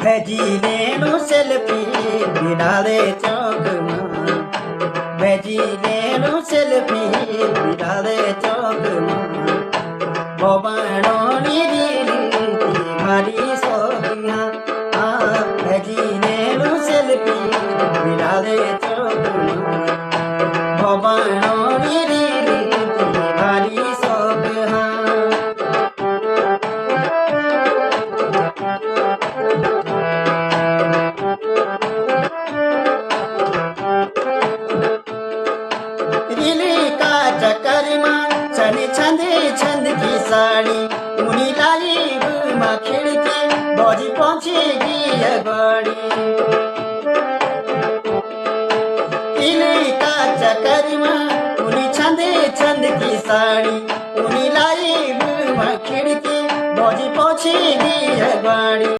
भेजी लेनु सेल्फी बिराले चौकमा भेजी लेनु सेल्फी बिराले चौकमा भवानी भारी सोनिया भेजी लेनु सेल्फी बिराले चौकमा भवानी भारी सोनिया का चक्कर में छने छंदे छंद की साड़ी उनी लाई बुमा खिड़की बजी पहुंचेगी ये गाड़ी का चक्कर में उनी छंदे छंद की साड़ी उनी लाई बुमा खिड़की बजी पहुंचेगी ये गाड़ी।